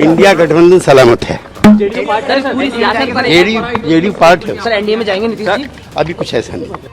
India गठबंधन सलामत है। जेडीयू पार्ट है सर, एनडीए में जाएंगे नीतीश जी? अभी कुछ ऐसा नहीं।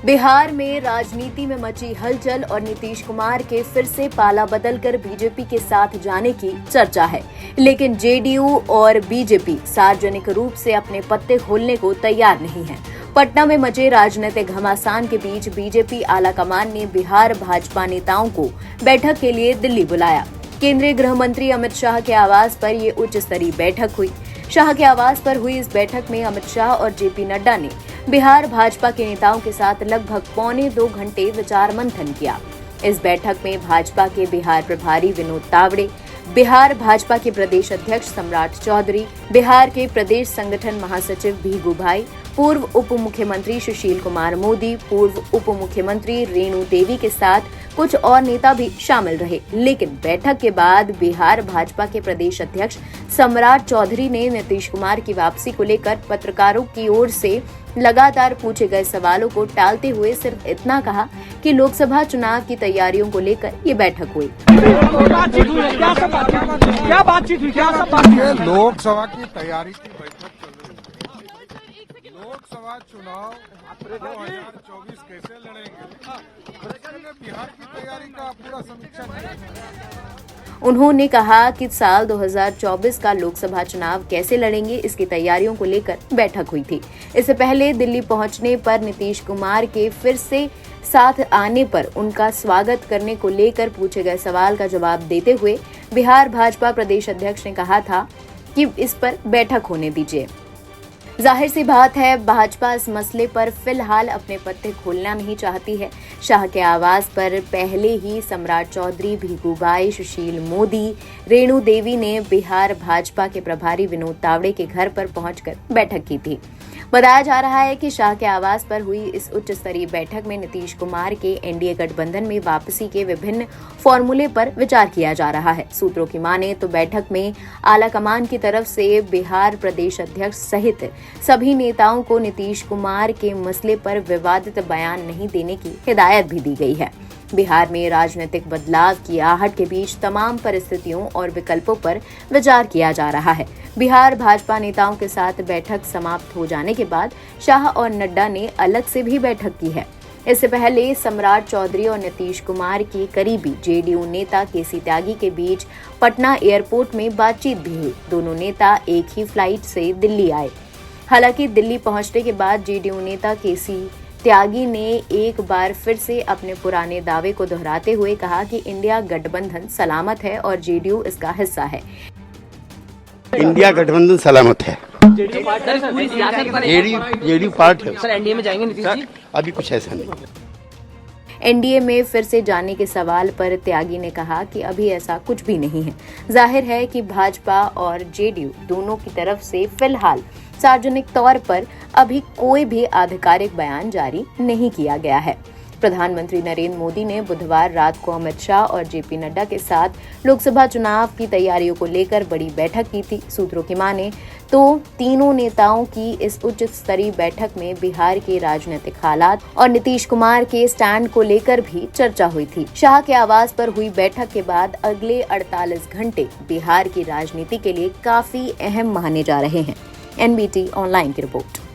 बिहार में राजनीति में मची हलचल और नीतीश कुमार के फिर से पाला बदलकर बीजेपी के साथ जाने की चर्चा है, लेकिन जेडीयू और बीजेपी सार्वजनिक रूप से अपने पत्ते खोलने को तैयार नहीं है। पटना में मचे राजनीतिक घमासान के बीच बीजेपी आलाकमान ने बिहार भाजपा नेताओं को बैठक के लिए दिल्ली बुलाया। केंद्रीय गृह मंत्री अमित शाह के आवास पर ये उच्च स्तरीय बैठक हुई। शाह के आवास पर हुई इस बैठक में अमित शाह और जेपी नड्डा ने बिहार भाजपा के नेताओं के साथ लगभग 1.25 घंटे विचार मंथन किया। इस बैठक में भाजपा के बिहार प्रभारी विनोद तावड़े, बिहार भाजपा के प्रदेश अध्यक्ष सम्राट चौधरी, बिहार के प्रदेश संगठन महासचिव भीगू भाई, पूर्व उप मुख्यमंत्री सुशील कुमार मोदी, पूर्व उप मुख्यमंत्री रेणु देवी के साथ कुछ और नेता भी शामिल रहे। लेकिन बैठक के बाद बिहार भाजपा के प्रदेश अध्यक्ष सम्राट चौधरी ने नीतीश कुमार की वापसी को लेकर पत्रकारों की ओर से लगातार पूछे गए सवालों को टालते हुए सिर्फ इतना कहा कि लोकसभा चुनाव की तैयारियों को लेकर ये बैठक हुई। क्या बातचीत हुई? क्या सब बात? लोकसभा की तैयारी की बैठक चल रही है। लोकसभा चुनाव 2024 कैसे लड़ेंगे, बिहार की तैयारी का पूरा समीक्षा करेंगे। उन्होंने कहा कि साल 2024 का लोकसभा चुनाव कैसे लड़ेंगे, इसकी तैयारियों को लेकर बैठक हुई थी। इससे पहले दिल्ली पहुंचने पर नीतीश कुमार के फिर से साथ आने पर उनका स्वागत करने को लेकर पूछे गए सवाल का जवाब देते हुए बिहार भाजपा प्रदेश अध्यक्ष ने कहा था कि इस पर बैठक होने दीजिए। जाहिर सी बात है, भाजपा इस मसले पर फिलहाल अपने पत्ते खोलना नहीं चाहती है। शाह के आवास पर पहले ही सम्राट चौधरी, भीगू भाई, सुशील मोदी, रेणु देवी ने बिहार भाजपा के प्रभारी विनोद तावड़े के घर पर पहुंचकर बैठक की थी। बताया जा रहा है कि शाह के आवास पर हुई इस उच्च स्तरीय बैठक में नीतीश कुमार के एनडीए गठबंधन में वापसी के विभिन्न फॉर्मूले पर विचार किया जा रहा है। सूत्रों की माने तो बैठक में आलाकमान की तरफ से बिहार प्रदेश अध्यक्ष सहित सभी नेताओं को नीतीश कुमार के मसले पर विवादित बयान नहीं देने की हिदायत भी दी गई है। बिहार में राजनीतिक बदलाव की आहट के बीच तमाम परिस्थितियों और विकल्पों पर विचार किया जा रहा है। बिहार भाजपा नेताओं के साथ बैठक समाप्त हो जाने के बाद शाह और नड्डा ने अलग से भी बैठक की है। इससे पहले सम्राट चौधरी और नीतीश कुमार की करीबी जेडीयू नेता केसी त्यागी के बीच पटना एयरपोर्ट में बातचीत भी हुई। दोनों नेता एक ही फ्लाइट से दिल्ली आए। हालांकि दिल्ली पहुंचने के बाद जेडीयू नेता केसी त्यागी ने एक बार फिर से अपने पुराने दावे को दोहराते हुए कहा कि इंडिया गठबंधन सलामत है और जेडीयू इसका हिस्सा है। इंडिया गठबंधन सलामत है। जेडीयू पार्ट है सर, एनडीए में जाएंगे नीतीश जी? अभी कुछ ऐसा नहीं। एनडीए में फिर से जाने के सवाल पर त्यागी ने कहा कि अभी ऐसा कुछ भी नहीं है। जाहिर है कि भाजपा और जेडीयू दोनों की तरफ से फिलहाल सार्वजनिक तौर पर अभी कोई भी आधिकारिक बयान जारी नहीं किया गया है। प्रधानमंत्री नरेंद्र मोदी ने बुधवार रात को अमित शाह और जेपी नड्डा के साथ लोकसभा चुनाव की तैयारियों को लेकर बड़ी बैठक की थी। सूत्रों की माने तो तीनों नेताओं की इस उच्च स्तरीय बैठक में बिहार के राजनीतिक हालात और नीतीश कुमार के स्टैंड को लेकर भी चर्चा हुई थी। शाह के आवास पर हुई बैठक के बाद अगले 48 घंटे बिहार की राजनीति के लिए काफी अहम माने जा रहे हैं। एनबीटी ऑनलाइन की रिपोर्ट।